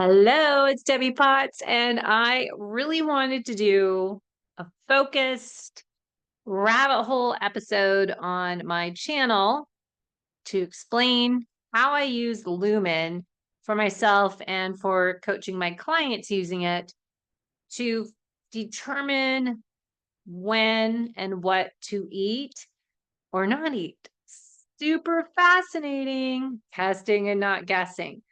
Hello, it's Debbie Potts, and I really wanted to do a focused rabbit hole episode on my channel to explain how I use Lumen for myself and for coaching my clients using it to determine when and what to eat or not eat. Super fascinating, testing and not guessing.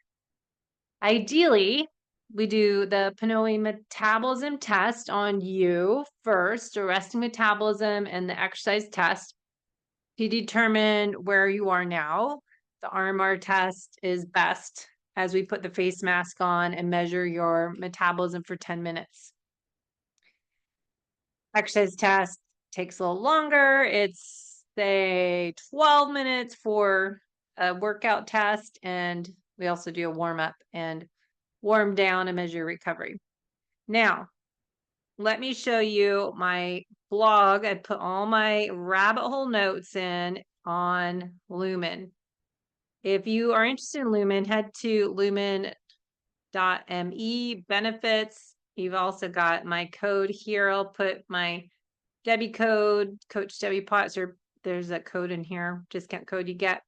Ideally, we do the Pinoy metabolism test on you first, the resting metabolism and the exercise test to determine where you are now. The RMR test is best as we put the face mask on and measure your metabolism for 10 minutes. Exercise test takes a little longer. It's, say, 12 minutes for a workout test, and we also do a warm up and warm down and measure recovery. Now, let me show you my blog. I put all my rabbit hole notes in on Lumen. If you are interested in Lumen, head to lumen.me benefits. You've also got my code here. I'll put my Debbie code, Coach Debbie Potts, or there's a code in here, discount code you get.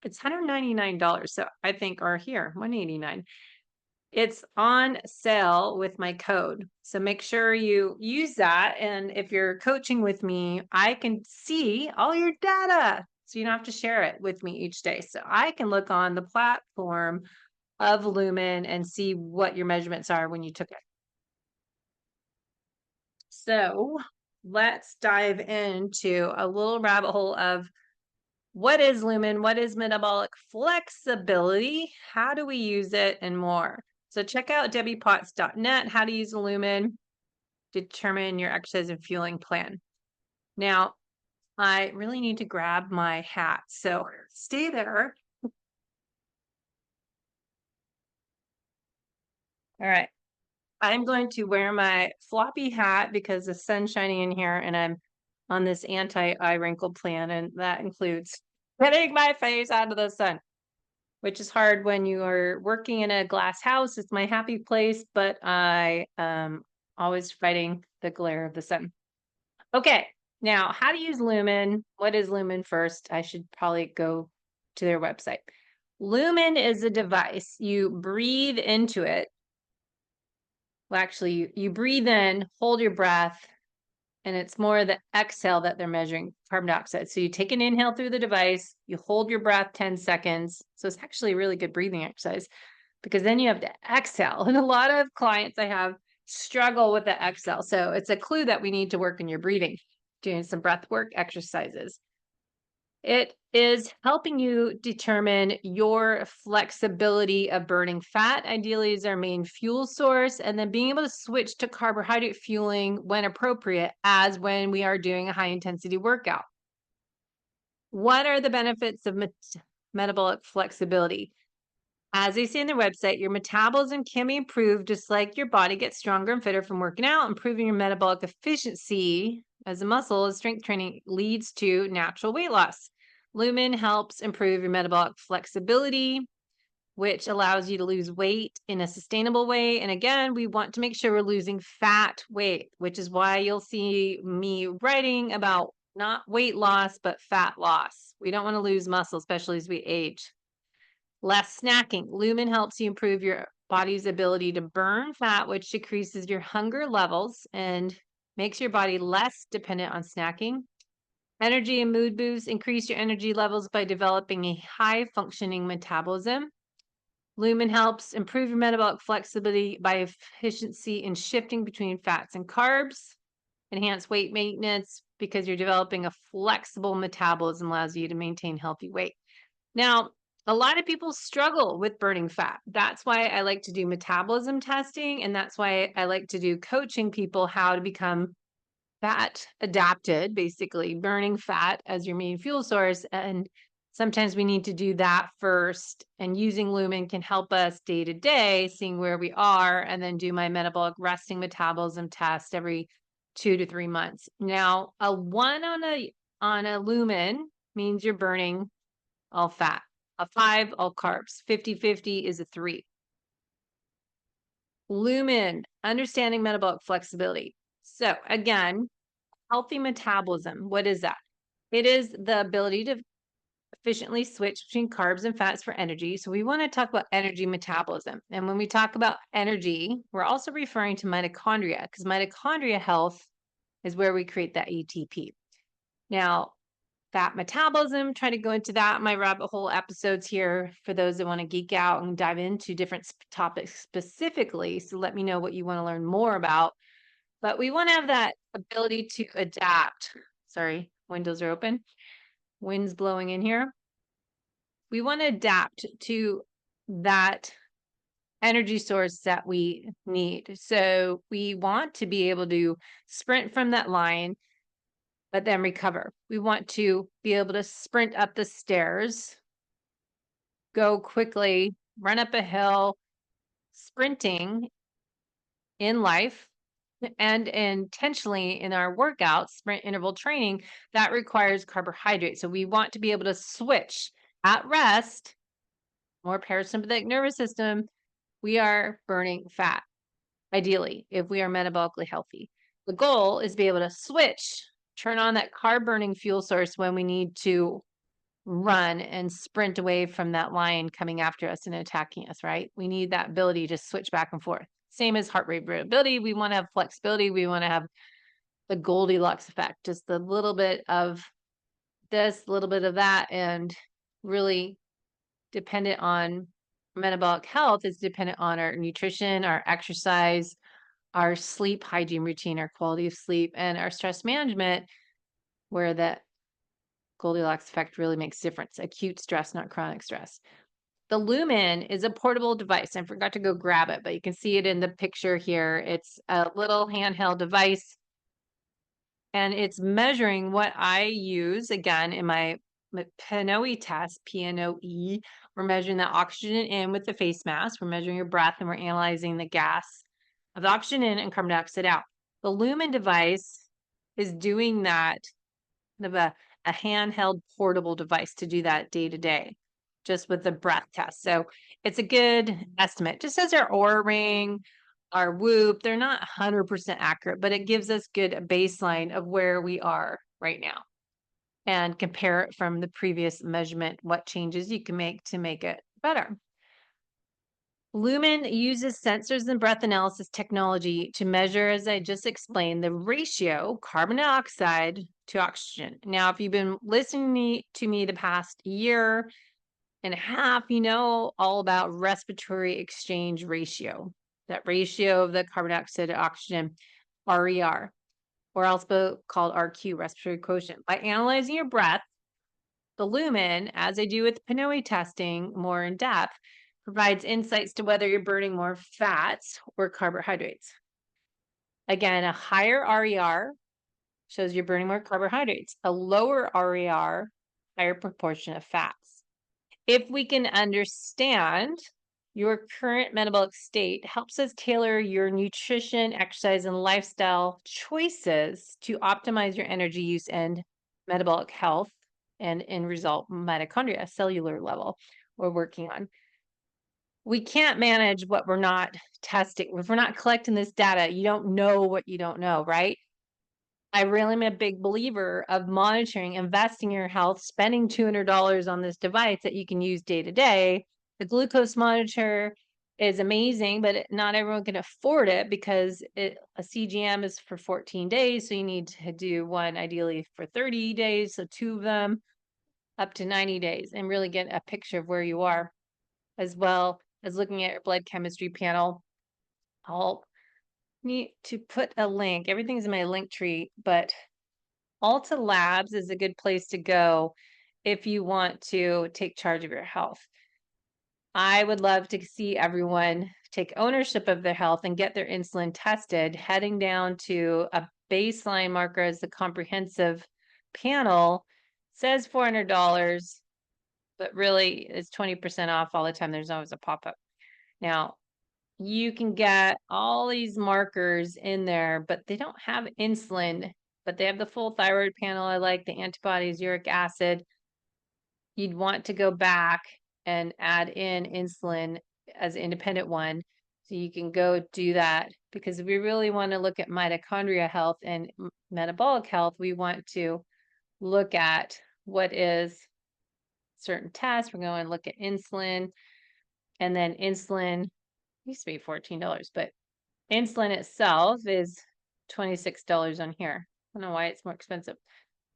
It's $199. So I think, or here, $189. It's on sale with my code. So make sure you use that. And if you're coaching with me, I can see all your data. So you don't have to share it with me each day. So I can look on the platform of Lumen and see what your measurements are when you took it. So let's dive into a little rabbit hole of what is Lumen, what is metabolic flexibility, how do we use it, and more. So check out debbiepotts.net, how to use Lumen, determine your exercise and fueling plan. Now, I really need to grab my hat, so stay there. All right. I'm going to wear my floppy hat because the sun's shining in here and I'm on this anti-eye wrinkle plan, and that includes getting my face out of the sun, which is hard when you are working in a glass house. It's my happy place, but I always fighting the glare of the sun. Okay, now how to use Lumen. What is Lumen first? I should probably go to their website. Lumen is a device. You breathe into it. Well, actually, you breathe in, hold your breath, and it's more the exhale that they're measuring carbon dioxide. So you take an inhale through the device, you hold your breath 10 seconds. So it's actually a really good breathing exercise because then you have to exhale. And a lot of clients I have struggle with the exhale. So it's a clue that we need to work in your breathing, doing some breath work exercises. It is helping you determine your flexibility of burning fat, ideally, is our main fuel source, and then being able to switch to carbohydrate fueling when appropriate, as when we are doing a high intensity workout. What are the benefits of metabolic flexibility? As they say on their website, your metabolism can be improved just like your body gets stronger and fitter from working out. Improving your metabolic efficiency as a muscle as strength training leads to natural weight loss. Lumen helps improve your metabolic flexibility, which allows you to lose weight in a sustainable way. And again, we want to make sure we're losing fat weight, which is why you'll see me writing about not weight loss, but fat loss. We don't want to lose muscle, especially as we age. Less snacking. Lumen helps you improve your body's ability to burn fat, which decreases your hunger levels and makes your body less dependent on snacking. Energy and mood boosts. Increase your energy levels by developing a high functioning metabolism. Lumen helps improve your metabolic flexibility by efficiency in shifting between fats and carbs. Enhance weight maintenance because you're developing a flexible metabolism, allows you to maintain healthy weight. Now, a lot of people struggle with burning fat. That's why I like to do metabolism testing. And that's why I like to do coaching people how to become fat adapted, basically burning fat as your main fuel source. And sometimes we need to do that first. And using Lumen can help us day to day, seeing where we are, and then do my metabolic resting metabolism test every 2 to 3 months. Now, a 1 on a Lumen means you're burning all fat. A 5, all carbs. 50-50 is a 3. Lumen, understanding metabolic flexibility. So again, healthy metabolism. What is that? It is the ability to efficiently switch between carbs and fats for energy. So we want to talk about energy metabolism. And when we talk about energy, we're also referring to mitochondria because mitochondria health is where we create that ATP. Now, fat metabolism, try to go into that in my rabbit hole episodes here for those that want to geek out and dive into different topics specifically. So let me know what you want to learn more about. But we want to have that ability to adapt. Sorry, windows are open. Wind's blowing in here. We want to adapt to that energy source that we need. So we want to be able to sprint from that line, but then recover. We want to be able to sprint up the stairs, go quickly, run up a hill, sprinting in life and intentionally in our workouts, sprint interval training, that requires carbohydrates. So we want to be able to switch at rest, more parasympathetic nervous system. We are burning fat, ideally, if we are metabolically healthy. The goal is to be able to switch, turn on that carb burning fuel source when we need to run and sprint away from that lion coming after us and attacking us, right? We need that ability to switch back and forth. Same as heart rate variability. We want to have flexibility. We want to have the Goldilocks effect, just a little bit of this, a little bit of that, and really dependent on metabolic health is dependent on our nutrition, our exercise, our sleep hygiene routine, our quality of sleep, and our stress management, where that Goldilocks effect really makes difference. Acute stress, not chronic stress. The Lumen is a portable device. I forgot to go grab it, but you can see it in the picture here. It's a little handheld device, and it's measuring what I use, again, in my PNOE test, PNOE. We're measuring the oxygen in with the face mask. We're measuring your breath, and we're analyzing the gas of the oxygen in and carbon dioxide out. The Lumen device is doing that, kind of a handheld portable device to do that day to day, just with the breath test. So it's a good estimate. Just as our Oura Ring, our Whoop, they're not 100% accurate, but it gives us good baseline of where we are right now and compare it from the previous measurement, what changes you can make to make it better. Lumen uses sensors and breath analysis technology to measure, as I just explained, the ratio carbon dioxide to oxygen. Now, if you've been listening to me the past year and a half, you know all about respiratory exchange ratio, that ratio of the carbon dioxide to oxygen, RER, or also called RQ, respiratory quotient. By analyzing your breath, the Lumen, as I do with PNOE testing more in depth, provides insights to whether you're burning more fats or carbohydrates. Again, a higher RER shows you're burning more carbohydrates. A lower RER, higher proportion of fats. If we can understand your current metabolic state, helps us tailor your nutrition, exercise, and lifestyle choices to optimize your energy use and metabolic health, and in result, mitochondria, cellular level, we're working on. We can't manage what we're not testing. If we're not collecting this data, you don't know what you don't know, right? I really am a big believer of monitoring, investing in your health, spending $200 on this device that you can use day to day. The glucose monitor is amazing, but not everyone can afford it because a CGM is for 14 days. So you need to do one ideally for 30 days. So 2 of them up to 90 days and really get a picture of where you are, as well as looking at your blood chemistry panel. I'll need to put a link. Everything's in my link tree, but Alta Labs is a good place to go if you want to take charge of your health. I would love to see everyone take ownership of their health and get their insulin tested, heading down to a baseline marker as the comprehensive panel says $400, but really it's 20% off all the time. There's always a pop-up. Now, you can get all these markers in there, but they don't have insulin, but they have the full thyroid panel. I like the antibodies, uric acid. You'd want to go back and add in insulin as an independent one So you can go do that, because if we really want to look at mitochondria health and metabolic health, we want to look at what is certain tests. We're going to look at insulin, and then insulin used to be $14, but insulin itself is $26 on here. I don't know why it's more expensive.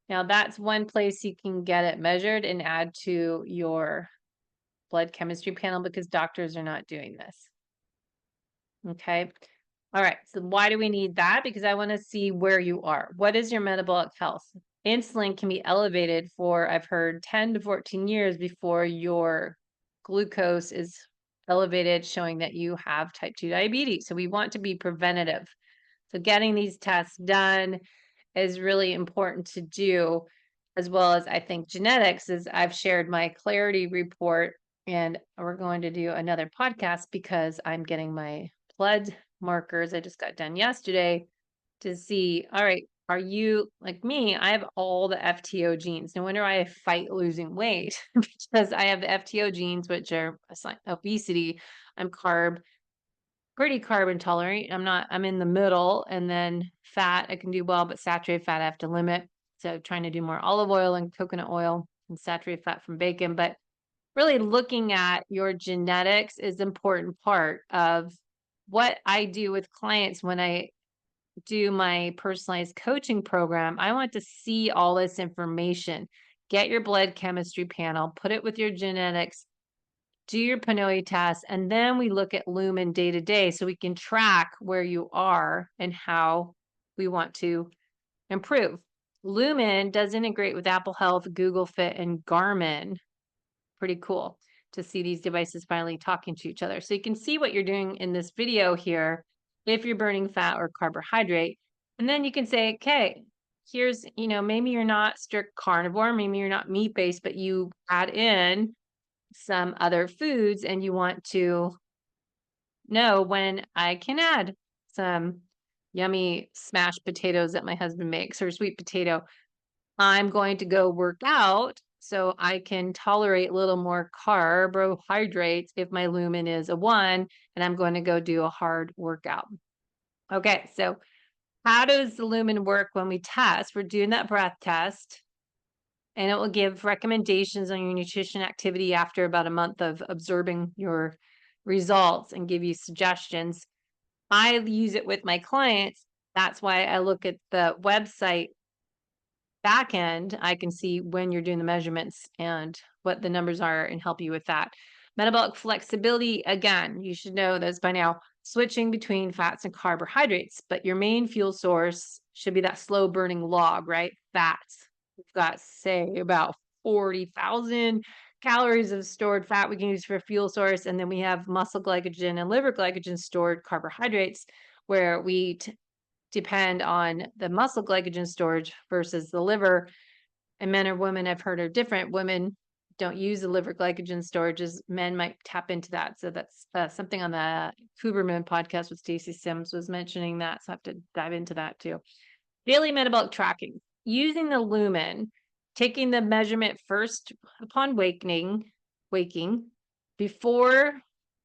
Now that's one place you can get it measured and add to your blood chemistry panel, because doctors are not doing this. Okay. All right. So why do we need that? Because I want to see where you are. What is your metabolic health? Insulin can be elevated for, I've heard, 10 to 14 years before your glucose is elevated, showing that you have type 2 diabetes. So we want to be preventative. So getting these tests done is really important to do, as well as I think genetics. Is I've shared my clarity report, and we're going to do another podcast because I'm getting my blood markers. I just got done yesterday to see, all right, are you like me? I have all the FTO genes. No wonder I fight losing weight because I have the FTO genes, which are obesity. I'm pretty carb intolerant. I'm in the middle, and then fat, I can do well, but saturated fat I have to limit. So trying to do more olive oil and coconut oil and saturated fat from bacon. But really looking at your genetics is an important part of what I do with clients when I do my personalized coaching program. I want to see all this information. Get your blood chemistry panel, put it with your genetics, do your PNOE test, and then we look at Lumen day to day so we can track where you are and how we want to improve. Lumen does integrate with Apple Health, Google Fit, and Garmin. Pretty cool to see these devices finally talking to each other. So you can see what you're doing in this video here, if you're burning fat or carbohydrate. And then you can say, okay, here's, maybe you're not strict carnivore, maybe you're not meat-based, but you add in some other foods and you want to know when I can add some yummy smashed potatoes that my husband makes, or sweet potato. I'm going to go work out so I can tolerate a little more carbohydrates if my lumen is a 1, and I'm going to go do a hard workout. Okay, so how does the lumen work when we test? We're doing that breath test, and it will give recommendations on your nutrition activity after about a month of observing your results and give you suggestions. I use it with my clients. That's why I look at the website back end. I can see when you're doing the measurements and what the numbers are and help you with that. Metabolic flexibility, again, you should know this by now, switching between fats and carbohydrates, but your main fuel source should be that slow burning log, right? Fats. We've got, say, about 40,000 calories of stored fat we can use for a fuel source. And then we have muscle glycogen and liver glycogen stored carbohydrates, where we depend on the muscle glycogen storage versus the liver. And men or women, I've heard, are different. Women don't use the liver glycogen storages. Men might tap into that. So that's something on the Huberman podcast with Stacey Sims was mentioning that. So I have to dive into that too. Daily metabolic tracking. Using the Lumen, taking the measurement first upon waking, before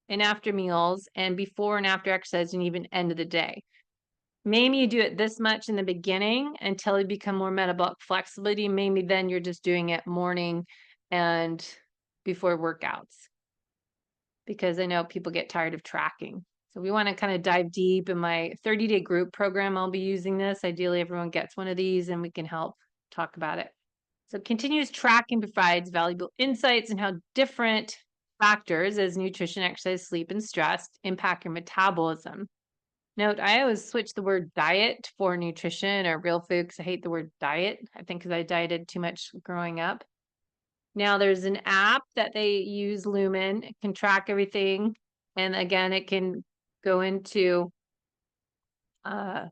and after meals, and before and after exercise, and even end of the day. Maybe you do it this much in the beginning until you become more metabolic flexibility. Maybe then you're just doing it morning and before workouts, because I know people get tired of tracking. So we want to kind of dive deep. In my 30-day group program, I'll be using this. Ideally, everyone gets one of these and we can help talk about it. So continuous tracking provides valuable insights in how different factors as nutrition, exercise, sleep, and stress impact your metabolism. Note, I always switch the word diet for nutrition or real food, because I hate the word diet. I think because I dieted too much growing up. Now there's an app that they use, Lumen. It can track everything. And again, it can go into, well,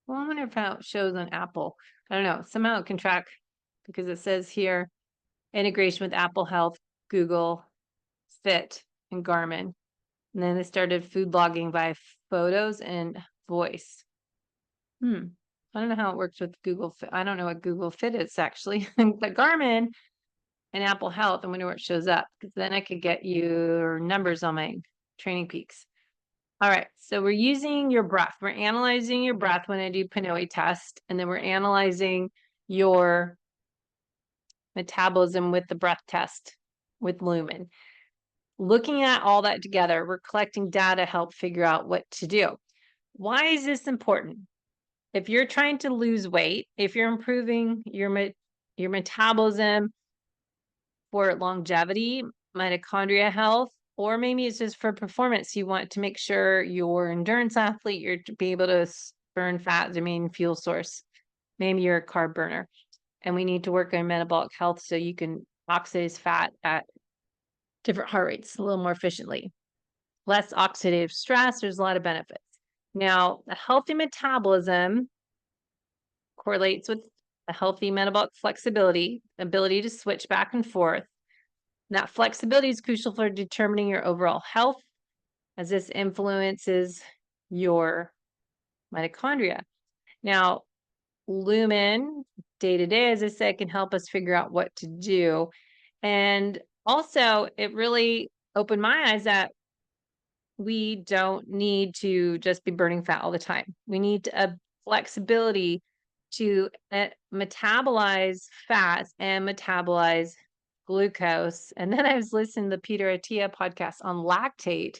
I wonder if how it shows on Apple. I don't know. Somehow it can track, because it says here, integration with Apple Health, Google Fit, and Garmin. And then they started food logging by photos and voice. I don't know how it works with Google Fit. I don't know what Google Fit is actually, but Garmin and Apple Health, I wonder where it shows up, because then I could get your numbers on my Training Peaks. All right, so we're using your breath. We're analyzing your breath when I do Pinoe test, and then we're analyzing your metabolism with the breath test with Lumen. Looking at all that together, we're collecting data to help figure out what to do. Why is this important? If you're trying to lose weight, if you're improving your metabolism for longevity, mitochondria health, or maybe it's just for performance, you want to make sure your endurance athlete, you're to be able to burn fat, the main fuel source. Maybe you're a carb burner, and we need to work on metabolic health so you can oxidize fat at different heart rates a little more efficiently. Less oxidative stress, there's a lot of benefits. Now, a healthy metabolism correlates with a healthy metabolic flexibility, ability to switch back and forth. And that flexibility is crucial for determining your overall health, as this influences your mitochondria. Now, Lumen day to day, as I said, can help us figure out what to do. And also, it really opened my eyes that we don't need to just be burning fat all the time. We need a flexibility to metabolize fats and metabolize glucose. And then I was listening to the Peter Attia podcast on lactate,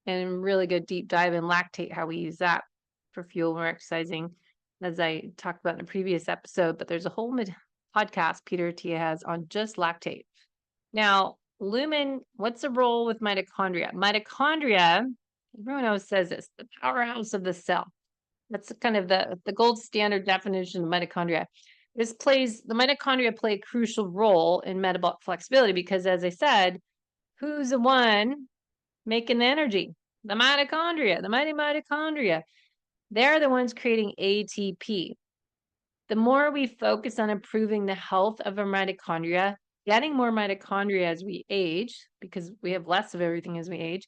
and really good deep dive in lactate, how we use that for fuel when we're exercising, as I talked about in a previous episode. But there's a whole podcast Peter Attia has on just lactate. Now, Lumen, what's the role with mitochondria? Mitochondria, everyone always says this, the powerhouse of the cell. That's kind of the gold standard definition of mitochondria. The mitochondria play a crucial role in metabolic flexibility because, as I said, who's the one making the energy? The mitochondria, the mighty mitochondria. They're the ones creating ATP. The more we focus on improving the health of our mitochondria, getting more mitochondria as we age, because we have less of everything as we age,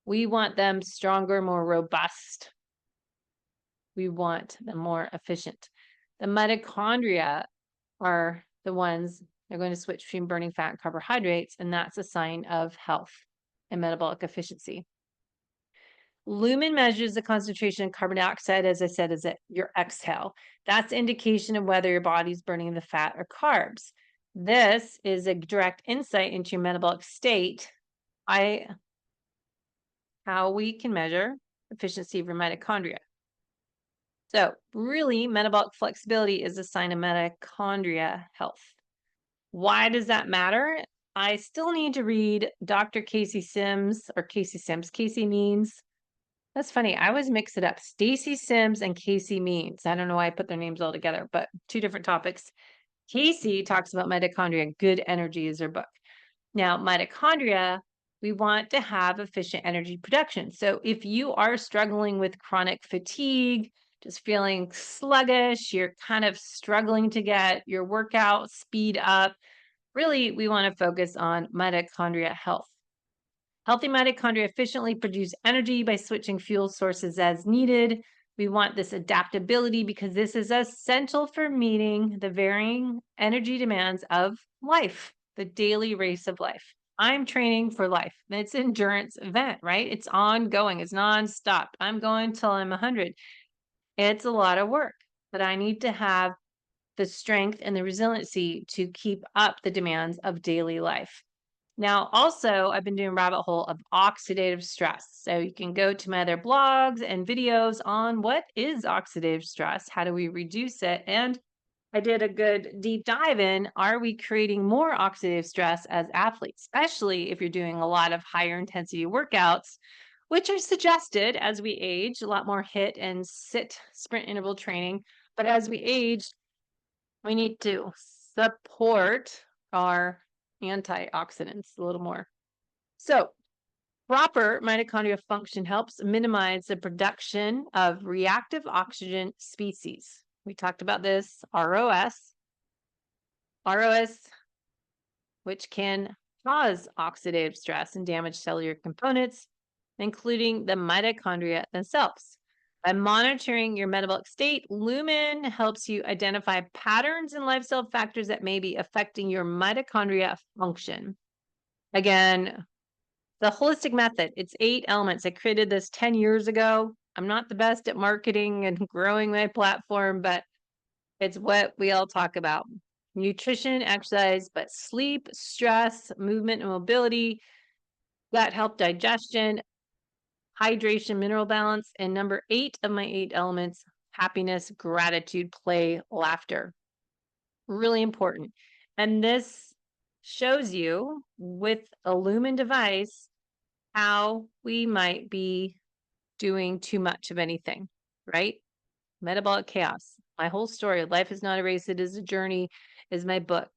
we want them stronger, more robust. We want them more efficient. The mitochondria are the ones they're going to switch between burning fat and carbohydrates, and that's a sign of health and metabolic efficiency. Lumen measures the concentration of carbon dioxide, as I said, is at your exhale. That's indication of whether your body's burning the fat or carbs. This is a direct insight into your metabolic state. How we can measure efficiency of your mitochondria. So really, metabolic flexibility is a sign of mitochondria health. Why does that matter? I still need to read Dr. Casey Sims, or Casey Sims. Casey Means. That's funny. I always mix it up. Stacy Sims and Casey Means. I don't know why I put their names all together, but two different topics. Casey talks about mitochondria. Good Energy is her book. Now, mitochondria, we want to have efficient energy production. So if you are struggling with chronic fatigue, just feeling sluggish, you're kind of struggling to get your workout speed up, really, we want to focus on mitochondria health. Healthy mitochondria efficiently produce energy by switching fuel sources as needed. We want this adaptability because this is essential for meeting the varying energy demands of life, the daily race of life. I'm training for life. It's an endurance event, right? It's ongoing. It's nonstop. I'm going till I'm 100. It's a lot of work, but I need to have the strength and the resiliency to keep up the demands of daily life. Now, also, I've been doing rabbit hole of oxidative stress. So you can go to my other blogs and videos on what is oxidative stress, how do we reduce it, and I did a good deep dive in, are we creating more oxidative stress as athletes, especially if you're doing a lot of higher intensity workouts, which are suggested as we age, a lot more hit and sit sprint interval training. But as we age, we need to support our antioxidants a little more. So proper mitochondrial function helps minimize the production of reactive oxygen species. We talked about this, ROS, which can cause oxidative stress and damage cellular components, including the mitochondria themselves. By monitoring your metabolic state, Lumen helps you identify patterns and lifestyle factors that may be affecting your mitochondria function. Again, The holistic method, it's 8 elements. I created this 10 years ago. I'm not the best at marketing and growing my platform, but it's what we all talk about. Nutrition, exercise, but sleep, stress, movement and mobility, gut health, digestion, hydration, mineral balance, and number 8 of my 8 elements, happiness, gratitude, play, laughter. Really important. And this shows you with a Lumen device how we might be doing too much of anything, right? Metabolic chaos. My whole story, Life is Not a Race, It is a Journey, is my book.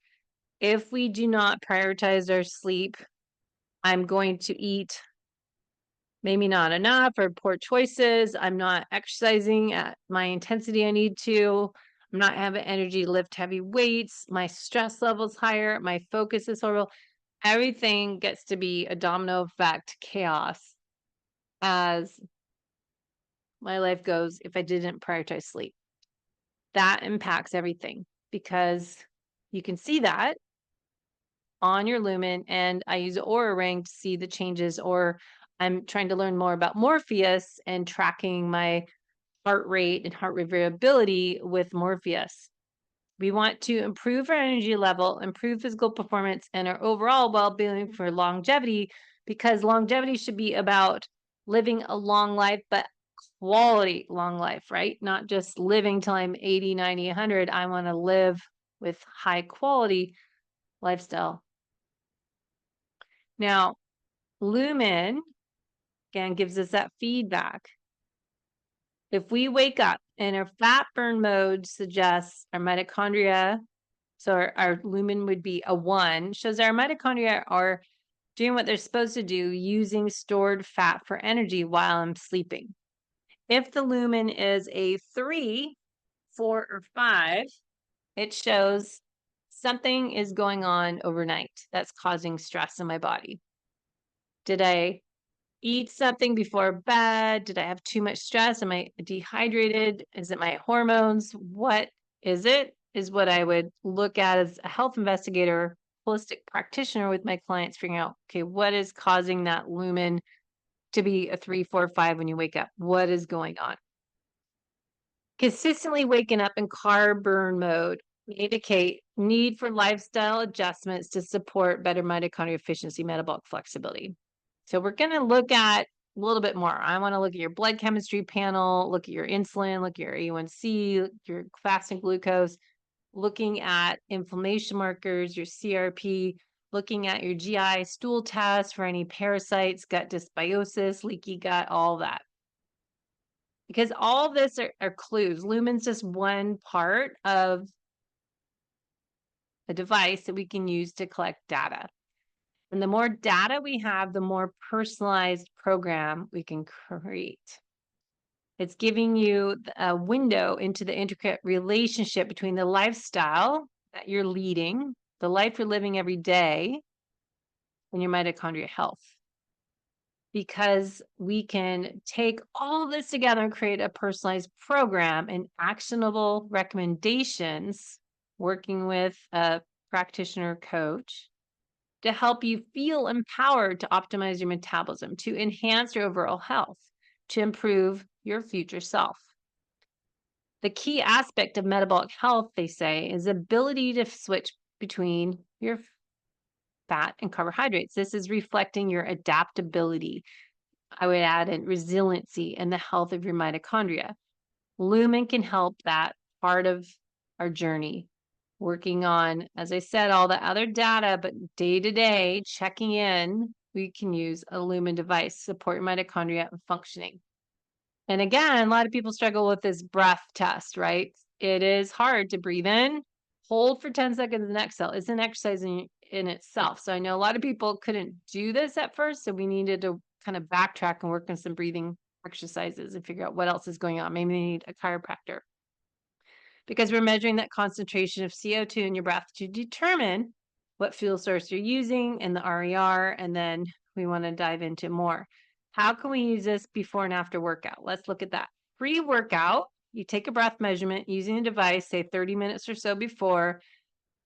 If we do not prioritize our sleep, I'm going to eat maybe not enough or poor choices. I'm not exercising at my intensity I need to. I'm not having energy to lift heavy weights. My stress level's higher. My focus is horrible. Everything gets to be a domino effect chaos as my life goes if I didn't prioritize sleep. That impacts everything because you can see that on your Lumen, and I use Aura Ring to see the changes, or I'm trying to learn more about Morpheus and tracking my heart rate and heart rate variability with Morpheus. We want to improve our energy level, improve physical performance, and our overall well-being for longevity, because longevity should be about living a long life, but quality long life, right? Not just living till I'm 80, 90, 100. I want to live with high quality lifestyle. Now, Lumen, again, gives us that feedback. If we wake up and our fat burn mode suggests our mitochondria, so our Lumen would be a 1, shows our mitochondria are doing what they're supposed to do, using stored fat for energy while I'm sleeping. If the Lumen is a 3, 4, or 5, it shows something is going on overnight that's causing stress in my body. Did I eat something before bed? Did I have too much stress? Am I dehydrated? Is it my hormones? What is it? Is what I would look at as a health investigator, holistic practitioner with my clients, figuring out, okay, what is causing that Lumen to be a 3, 4, 5 when you wake up? What is going on? Consistently waking up in carb burn mode indicate need for lifestyle adjustments to support better mitochondrial efficiency, metabolic flexibility. So we're going to look at a little bit more. I want to look at your blood chemistry panel, look at your insulin, look at your A1C, your fasting glucose, looking at inflammation markers, your CRP, looking at your GI stool test for any parasites, gut dysbiosis, leaky gut, all that. Because all this are clues. Lumen's just one part of a device that we can use to collect data. And the more data we have, the more personalized program we can create. It's giving you a window into the intricate relationship between the lifestyle that you're leading, the life you're living every day, and your mitochondrial health. Because we can take all this together and create a personalized program and actionable recommendations, working with a practitioner coach to help you feel empowered to optimize your metabolism, to enhance your overall health, to improve your future self. The key aspect of metabolic health, they say, is ability to switch between your fat and carbohydrates. This is reflecting your adaptability. I would add in resiliency and the health of your mitochondria. Lumen can help that part of our journey, working on, as I said, all the other data, but day to day, checking in, we can use a Lumen device to support your mitochondria functioning. And again, a lot of people struggle with this breath test, right? It is hard to breathe in, hold for 10 seconds, and exhale. It's an exercise in itself. So I know a lot of people couldn't do this at first, so we needed to kind of backtrack and work on some breathing exercises and figure out what else is going on. Maybe they need a chiropractor. Because we're measuring that concentration of CO2 in your breath to determine what fuel source you're using and the RER, and then we want to dive into more. How can we use this before and after workout? Let's look at that. Pre-workout, you take a breath measurement using a device, say 30 minutes or so before,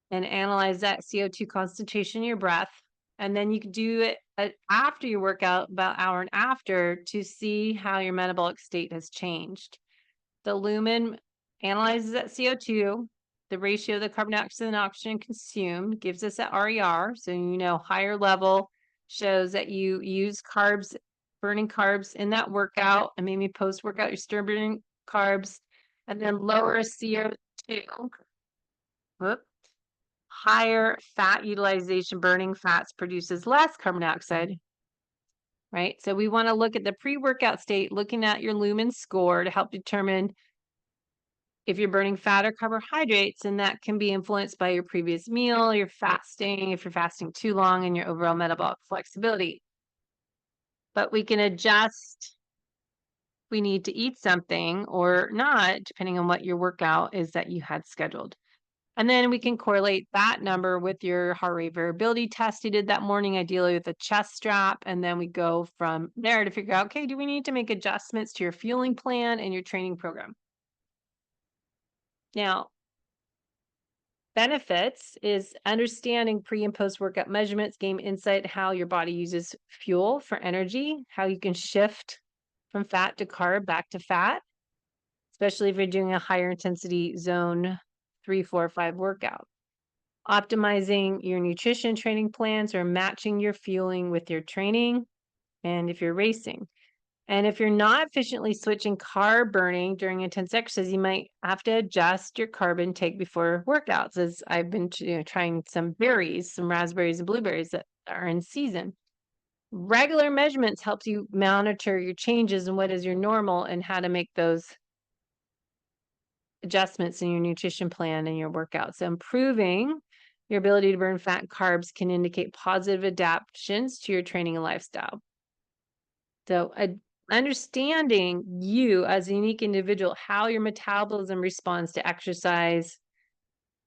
and analyze that CO2 concentration in your breath. And then you can do it after your workout, about hour and after, to see how your metabolic state has changed. The Lumen analyzes that CO2, the ratio of the carbon dioxide and oxygen consumed, gives us that RER. So, higher level shows that you use carbs, burning carbs in that workout, and maybe post workout, you're still burning carbs, and then lower CO2. Whoop. Higher fat utilization, burning fats produces less carbon dioxide, right? So we want to look at the pre-workout state, looking at your Lumen score to help determine if you're burning fat or carbohydrates, and that can be influenced by your previous meal, your fasting, if you're fasting too long, and your overall metabolic flexibility. But we can adjust. We need to eat something or not, depending on what your workout is that you had scheduled. And then we can correlate that number with your heart rate variability test you did that morning, ideally with a chest strap. And then we go from there to figure out, okay, do we need to make adjustments to your fueling plan and your training program? Now, benefits is understanding pre and post workout measurements, gain insight how your body uses fuel for energy, how you can shift from fat to carb back to fat, especially if you're doing a higher intensity zone 3, 4, 5 workout. Optimizing your nutrition training plans or matching your fueling with your training, and if you're racing. And if you're not efficiently switching carb burning during intense exercise, you might have to adjust your carb intake before workouts, as I've been trying some berries, some raspberries and blueberries that are in season. Regular measurements helps you monitor your changes and what is your normal and how to make those adjustments in your nutrition plan and your workout. So improving your ability to burn fat and carbs can indicate positive adaptations to your training and lifestyle. So understanding you as a unique individual, how your metabolism responds to exercise,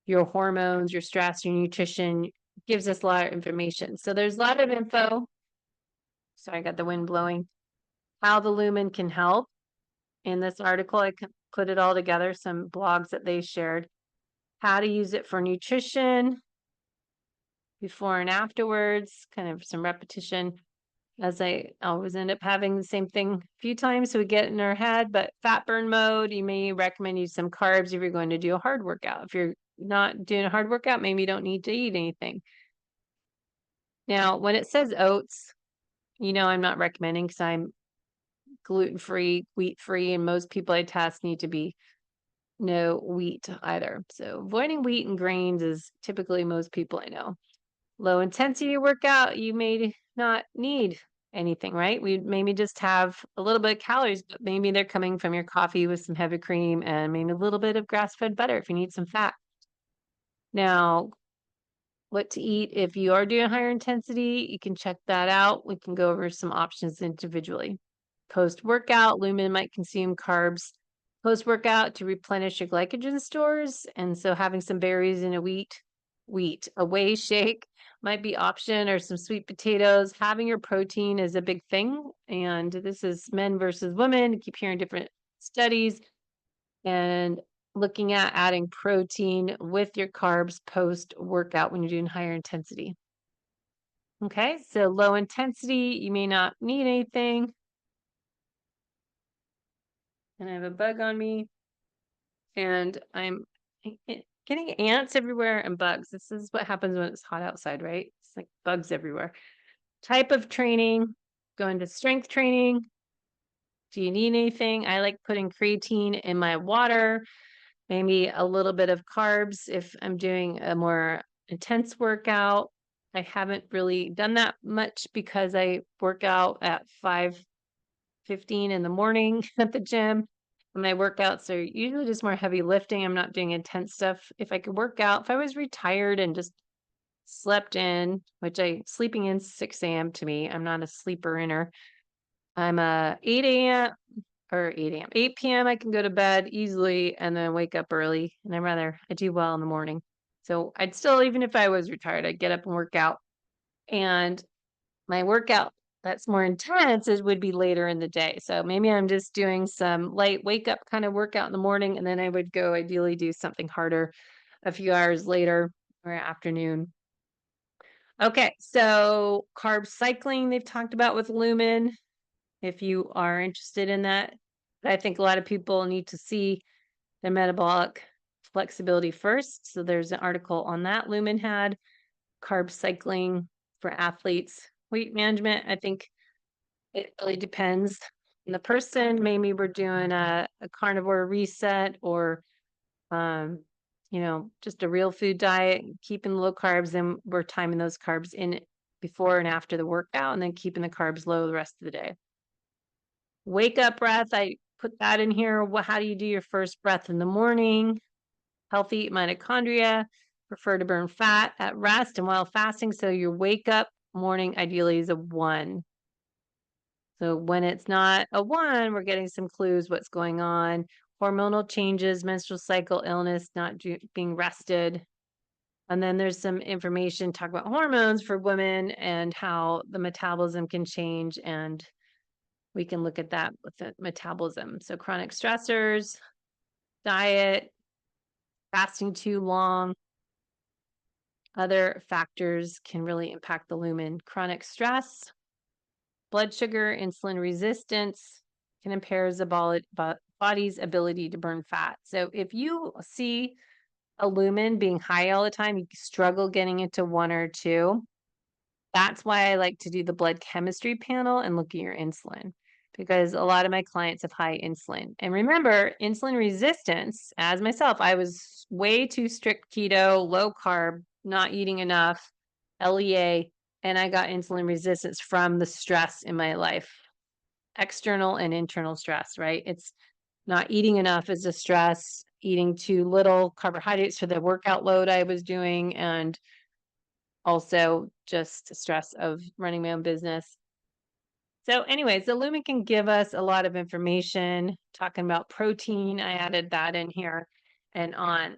your hormones, your stress, your nutrition, gives us a lot of information. So there's a lot of info. Sorry, I got the wind blowing. How the Lumen can help. In this article, I put it all together, some blogs that they shared. How to use it for nutrition, before and afterwards, kind of some repetition, as I always end up having the same thing a few times, so we get in our head. But fat burn mode, you may recommend use some carbs if you're going to do a hard workout. If you're not doing a hard workout, maybe you don't need to eat anything. Now, when it says oats, I'm not recommending, because I'm gluten-free, wheat-free, and most people I test need to be no wheat either. So avoiding wheat and grains is typically most people I know. Low intensity workout, you may not need anything, right? We maybe just have a little bit of calories, but maybe they're coming from your coffee with some heavy cream and maybe a little bit of grass-fed butter if you need some fat. Now, what to eat if you are doing higher intensity, you can check that out. We can go over some options individually. Post-workout, Lumen might consume carbs post-workout to replenish your glycogen stores. And so having some berries in a whey shake might be option, or some sweet potatoes. Having your protein is a big thing. And this is men versus women. I keep hearing different studies and looking at adding protein with your carbs post-workout when you're doing higher intensity. Okay, so low intensity, you may not need anything. And I have a bug on me. And I'm getting ants everywhere and bugs. This is what happens when it's hot outside, right? It's like bugs everywhere. Type of training, going to strength training. Do you need anything? I like putting creatine in my water, maybe a little bit of carbs if I'm doing a more intense workout. I haven't really done that much because I work out at 5:15 in the morning at the gym. My workouts are usually just more heavy lifting. I'm not doing intense stuff. If I could work out, if I was retired and just slept in, which sleeping in 6 a.m. to me, I'm not a sleeper inner. I'm a 8 a.m. or 8 a.m. 8 p.m. I can go to bed easily and then wake up early. And I do well in the morning. So I'd still, even if I was retired, I'd get up and work out. And my workout that's more intense would be later in the day. So maybe I'm just doing some light wake up kind of workout in the morning, and then I would go ideally do something harder a few hours later or afternoon. Okay, so carb cycling they've talked about with Lumen, if you are interested in that. I think a lot of people need to see their metabolic flexibility first. So there's an article on that Lumen had. Carb cycling for athletes. Weight management, I think it really depends on the person. Maybe we're doing a carnivore reset or just a real food diet, keeping low carbs, and we're timing those carbs in before and after the workout, and then keeping the carbs low the rest of the day. Wake up breath, I put that in here. How do you do your first breath in the morning? Healthy mitochondria prefer to burn fat at rest and while fasting. So your wake up morning ideally is a 1. So when it's not a 1, we're getting some clues what's going on. Hormonal changes, menstrual cycle, illness, not being rested. And then there's some information talk about hormones for women and how the metabolism can change. And we can look at that with the metabolism. So chronic stressors, diet, fasting too long, other factors can really impact the lumen. Chronic stress, blood sugar, insulin resistance can impair the body's ability to burn fat. So if you see a lumen being high all the time, you struggle getting it to 1 or 2. That's why I like to do the blood chemistry panel and look at your insulin, because a lot of my clients have high insulin. And remember, insulin resistance, as myself, I was way too strict keto, low carb, not eating enough, LEA, and I got insulin resistance from the stress in my life, external and internal stress, right? It's not eating enough is a stress, eating too little carbohydrates for the workout load I was doing, and also just stress of running my own business. So anyways, the Lumen can give us a lot of information. Talking about protein, I added that in here and on.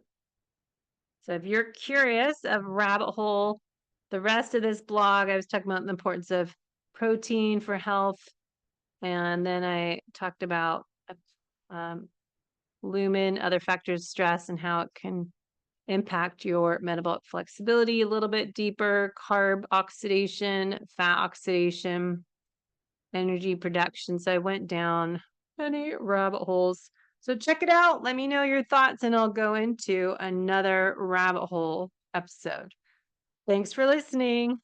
So if you're curious of rabbit hole, the rest of this blog, I was talking about the importance of protein for health. And then I talked about um, lumen, other factors, stress, and how it can impact your metabolic flexibility a little bit deeper, carb oxidation, fat oxidation, energy production. So I went down many rabbit holes. So check it out. Let me know your thoughts, and I'll go into another rabbit hole episode. Thanks for listening.